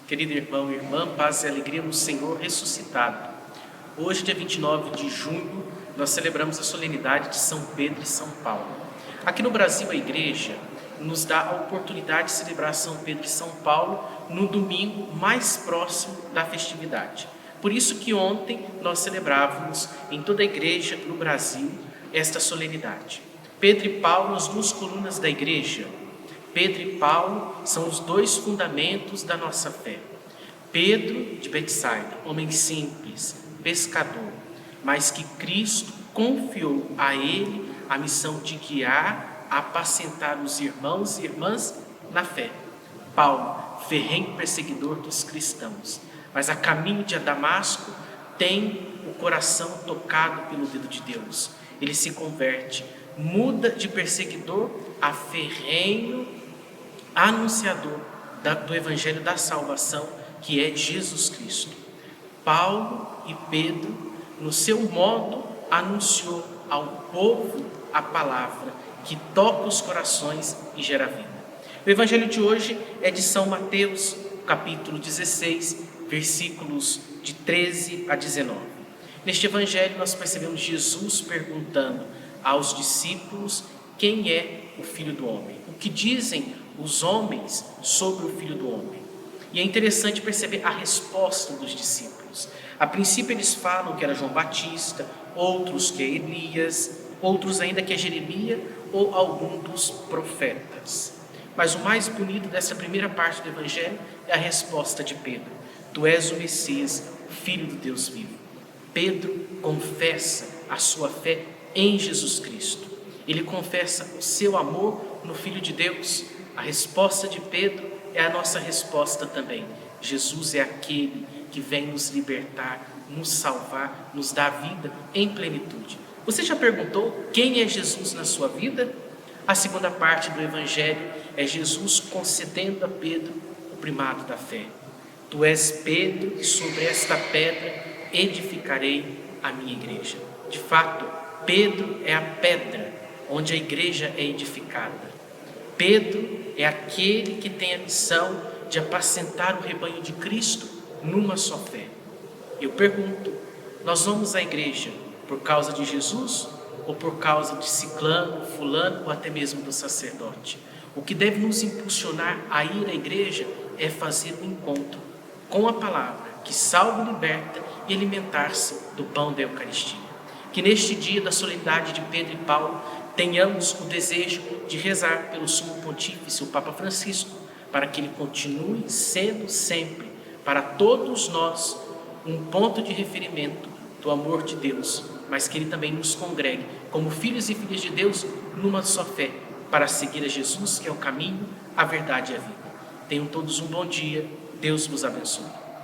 Querido irmão e irmã, paz e alegria no Senhor ressuscitado. Hoje, dia 29 de junho, nós celebramos a solenidade de São Pedro e São Paulo. Aqui no Brasil, a igreja nos dá a oportunidade de celebrar São Pedro e São Paulo no domingo mais próximo da festividade. Por isso que ontem nós celebrávamos em toda a igreja no Brasil esta solenidade. Pedro e Paulo, as duas colunas da igreja. Pedro e Paulo são os dois fundamentos da nossa fé. Pedro de Betsaida, homem simples, pescador, mas que Cristo confiou a ele a missão de guiar, apacentar os irmãos e irmãs na fé. Paulo, ferrenho perseguidor dos cristãos, mas a caminho de Damasco tem o coração tocado pelo dedo de Deus. Ele se converte, muda de perseguidor a ferrenho anunciador do Evangelho da salvação, que é Jesus Cristo. Paulo e Pedro, no seu modo, anunciou ao povo a palavra que toca os corações e gera vida. O Evangelho de hoje é de São Mateus, capítulo 16, versículos de 13 a 19. Neste Evangelho nós percebemos Jesus perguntando aos discípulos quem é o Filho do Homem, o que dizem os homens sobre o Filho do Homem. E é interessante perceber a resposta dos discípulos. A princípio eles falam que era João Batista, outros que é Elias, outros ainda que é Jeremias ou algum dos profetas. Mas o mais bonito dessa primeira parte do Evangelho é a resposta de Pedro: Tu és o Messias, Filho do Deus vivo. Pedro confessa a sua fé em Jesus Cristo. Ele confessa o seu amor no Filho de Deus. A resposta de Pedro é a nossa resposta também. Jesus é aquele que vem nos libertar, nos salvar, nos dar vida em plenitude. Você já perguntou quem é Jesus na sua vida? A segunda parte do Evangelho é Jesus concedendo a Pedro o primado da fé. Tu és Pedro, e sobre esta pedra edificarei a minha igreja. De fato, Pedro é a pedra onde a igreja é edificada. Pedro é aquele que tem a missão de apacentar o rebanho de Cristo numa só fé. Eu pergunto, nós vamos à igreja por causa de Jesus ou por causa de ciclano, fulano ou até mesmo do sacerdote? O que deve nos impulsionar a ir à igreja é fazer um encontro com a palavra que salva e liberta e alimentar-se do pão da Eucaristia. Que neste dia da solenidade de Pedro e Paulo tenhamos o desejo de rezar pelo Sumo Pontífice, o Papa Francisco, para que ele continue sendo sempre, para todos nós, um ponto de referimento do amor de Deus, mas que ele também nos congregue como filhos e filhas de Deus numa só fé, para seguir a Jesus, que é o caminho, a verdade e a vida. Tenham todos um bom dia. Deus vos abençoe.